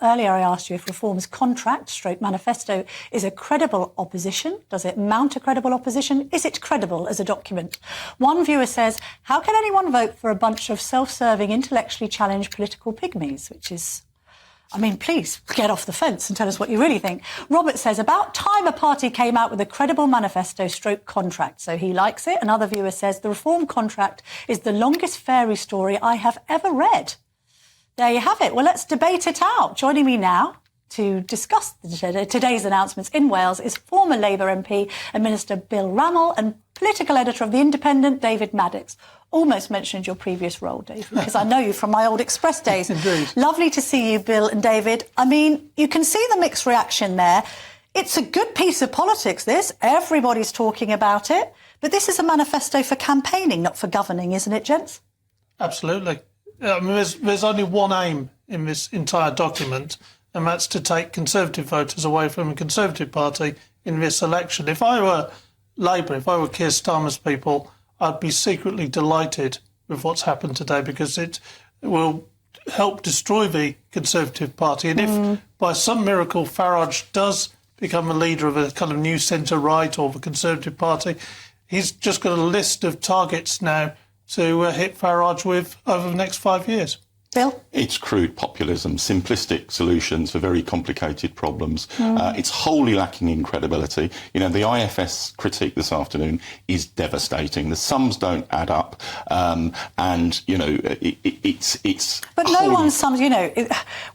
Earlier I asked you if Reform's contract / manifesto is a credible opposition. Does it mount a credible opposition? Is it credible as a document? One viewer says, how can anyone vote for a bunch of self-serving, intellectually challenged political pygmies? Which is, I mean, please get off the fence and tell us what you really think. Robert says, about time a party came out with a credible manifesto / contract, so he likes it. Another viewer says, the Reform contract is the longest fairy story I have ever read. There you have it. Well, let's debate it out. Joining me now to discuss today's announcements in Wales is former Labour MP and Minister Bill Rammell and political editor of The Independent, David Maddox. Almost mentioned your previous role, David, because I know you from my old Express days. Indeed. Lovely to see you, Bill and David. I mean, you can see the mixed reaction there. It's a good piece of politics, this. Everybody's talking about it. But this is a manifesto for campaigning, not for governing, isn't it, gents? Absolutely. I mean, there's only one aim in this entire document, and that's to take Conservative voters away from the Conservative Party in this election. If I were Labour, if I were Keir Starmer's people, I'd be secretly delighted with what's happened today, because it will help destroy the Conservative Party. And if by some miracle Farage does become a leader of a kind of new centre-right or the Conservative Party, he's just got a list of targets now to hit Farage with over the next 5 years. Bill? It's crude populism, simplistic solutions for very complicated problems. It's wholly lacking in credibility. You know, the IFS critique this afternoon is devastating. The sums don't add up, and you know, it's. But no one sums. You know,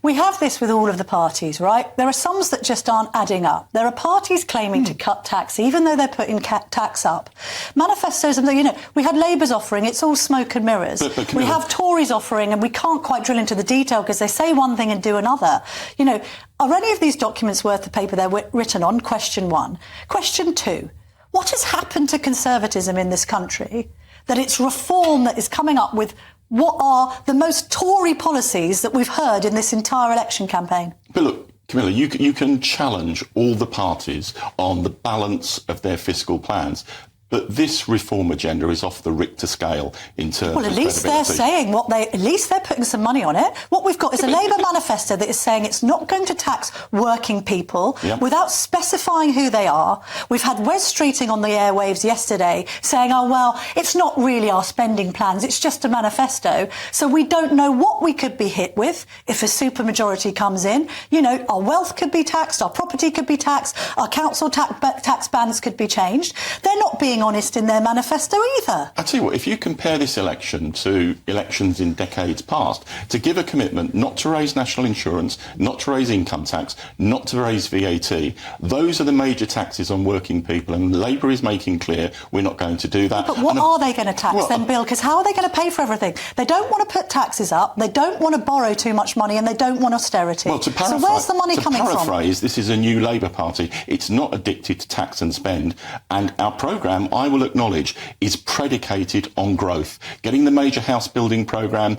we have this with all of the parties, right? There are sums that just aren't adding up. There are parties claiming to cut tax, even though they're putting tax up. Manifestos, you know, we had Labour's offering. It's all smoke and mirrors. But we have Tories offering, and we can't quite drill into the detail because they say one thing and do another. You know, are any of these documents worth the paper they're written on? Question one. Question two, what has happened to conservatism in this country that it's Reform that is coming up with what are the most Tory policies that we've heard in this entire election campaign? But look, Camilla, you can challenge all the parties on the balance of their fiscal plans, but this Reform agenda is off the Richter scale in terms of Well, at least they're saying at least they're putting some money on it. What we've got is a Labour manifesto that is saying it's not going to tax working people without specifying who they are. We've had Wes Streeting on the airwaves yesterday saying, oh, well, it's not really our spending plans, it's just a manifesto. So we don't know what we could be hit with if a supermajority comes in. You know, our wealth could be taxed, our property could be taxed, our council tax bans could be changed. They're not being honest in their manifesto either. I tell you what, if you compare this election to elections in decades past, to give a commitment not to raise national insurance, not to raise income tax, not to raise VAT, those are the major taxes on working people, and Labour is making clear we're not going to do that. But what are they going to tax then, Bill? Because how are they going to pay for everything? They don't want to put taxes up, they don't want to borrow too much money, and they don't want austerity. Well, so where's the money coming from? This is a new Labour Party. It's not addicted to tax and spend, and our programme, I will acknowledge, is predicated on growth. Getting the major house building programme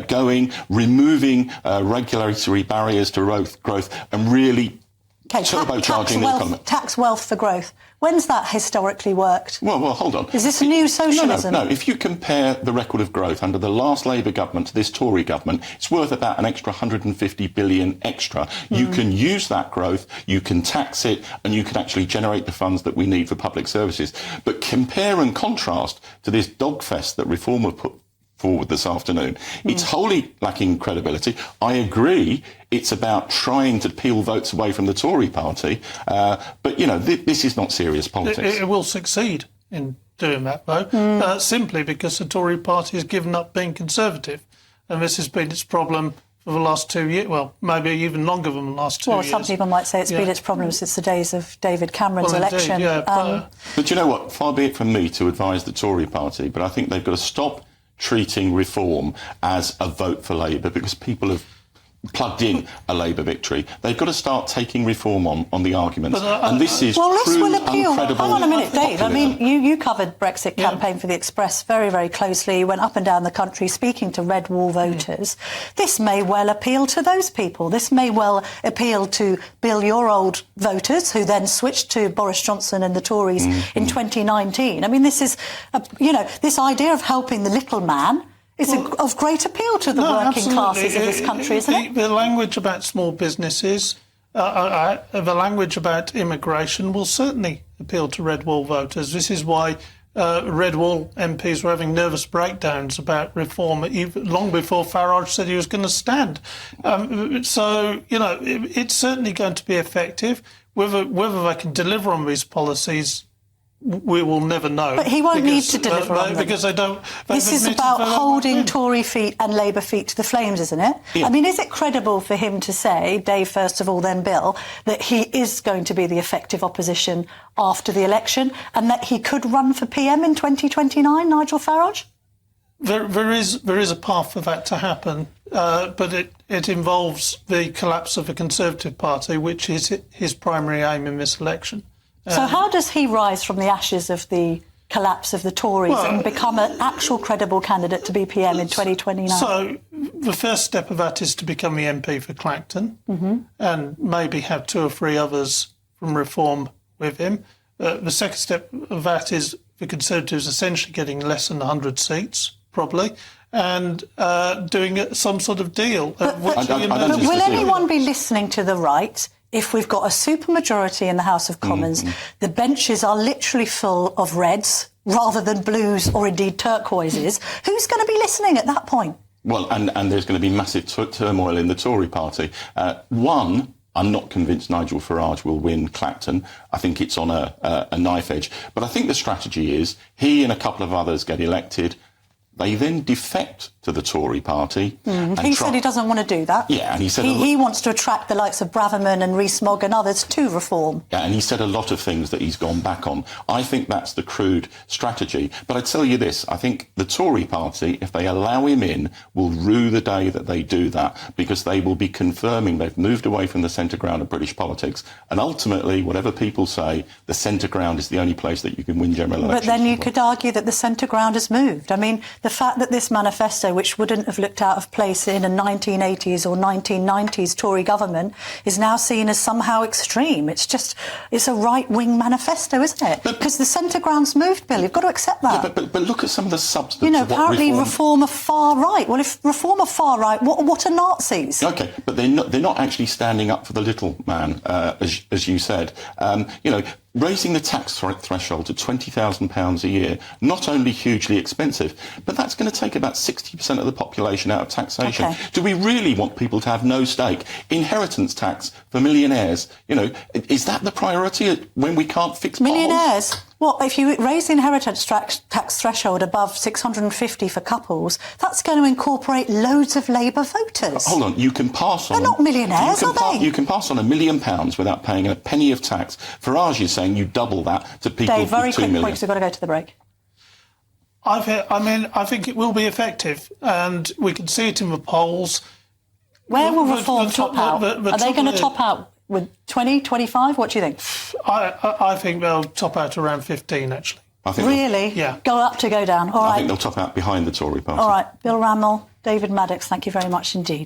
going, removing regulatory barriers to growth, and really turbocharging the economy. Tax wealth for growth. When's that historically worked? Well, hold on. Is this a new socialism? No. If you compare the record of growth under the last Labour government to this Tory government, it's worth about an extra 150 billion extra. You can use that growth, you can tax it, and you can actually generate the funds that we need for public services. But compare and contrast to this dogfest that Reform have put forward this afternoon. It's wholly lacking credibility. I agree it's about trying to peel votes away from the Tory party, but, you know, this is not serious politics. It will succeed in doing that, though, simply because the Tory party has given up being Conservative, and this has been its problem for the last 2 years, well, maybe even longer than the last 2 years. Well, some people might say it's been its problem since the days of David Cameron's election. Indeed, but you know what? Far be it from me to advise the Tory party, but I think they've got to stop treating Reform as a vote for Labour, because people have plugged in a Labour victory. They've got to start taking Reform on the arguments. And this is true, uncredible. Hang on a minute, Dave. I mean, you covered Brexit campaign for the Express very, very closely. You went up and down the country speaking to Red Wall voters. This may well appeal to those people. This may well appeal to Bill, your old voters, who then switched to Boris Johnson and the Tories in 2019. I mean, this is, you know, this idea of helping the little man is of great appeal to the working classes of this country, isn't it? The language about small businesses, the language about immigration will certainly appeal to red wall voters. This is why red wall MPs were having nervous breakdowns about reform even long before Farage said he was going to stand. So, it's certainly going to be effective. Whether they can deliver on these policies, we will never know. But he won't need to deliver on them. Because they don't... This is about holding Tory feet and Labour feet to the flames, isn't it? Yeah. I mean, is it credible for him to say, Dave first of all, then Bill, that he is going to be the effective opposition after the election and that he could run for PM in 2029, Nigel Farage? There is a path for that to happen, but it involves the collapse of the Conservative Party, which is his primary aim in this election. So how does he rise from the ashes of the collapse of the Tories and become an actual credible candidate to be PM in 2029? So the first step of that is to become the MP for Clacton and maybe have 2 or 3 others from Reform with him. The second step of that is the Conservatives essentially getting less than 100 seats, probably, and doing some sort of deal. But will anyone be listening to the right if we've got a supermajority in the House of Commons? The benches are literally full of reds rather than blues or indeed turquoises. Who's going to be listening at that point? Well, and there's going to be massive turmoil in the Tory party. I'm not convinced Nigel Farage will win Clacton. I think it's on a knife edge. But I think the strategy is he and a couple of others get elected. They then defect to the Tory party. He said he doesn't want to do that. Yeah, and he said he wants to attract the likes of Braverman and Rees-Mogg and others to Reform. Yeah, and he said a lot of things that he's gone back on. I think that's the crude strategy. But I tell you this, I think the Tory party, if they allow him in, will rue the day that they do that, because they will be confirming they've moved away from the centre ground of British politics. And ultimately, whatever people say, the centre ground is the only place that you can win general elections. But then you could argue that the centre ground has moved. I mean, the fact that this manifesto, which wouldn't have looked out of place in a 1980s or 1990s Tory government, is now seen as somehow extreme. It's a right-wing manifesto, isn't it? Because the centre ground's moved, Bill. You've got to accept that. Yeah, but look at some of the substance of what apparently Reform are far right. Well, if Reform are far right, what are Nazis? OK, but they're not actually standing up for the little man, as you said. Raising the tax threshold to £20,000 a year, not only hugely expensive, but that's going to take about 60% of the population out of taxation. Okay. Do we really want people to have no stake? Inheritance tax for millionaires, is that the priority when we can't fix millionaires? Potholes? Well, if you raise the inheritance tax threshold above 650 for couples, that's going to incorporate loads of Labour voters. Hold on, you can pass on... They're not millionaires, are they? You can pass on £1 million without paying a penny of tax. Farage is saying you double that to people Dave, very with 2 quick million. point, because we've got to go to the break. I think it will be effective, and we can see it in the polls. Where will Reform top out? Are they going to top out with 20, 25? What do you think? I think they'll top out around 15, actually. Really? Yeah. Go up to go down. All right. I think they'll top out behind the Tory party. All right. Bill Rammell, David Maddox, thank you very much indeed.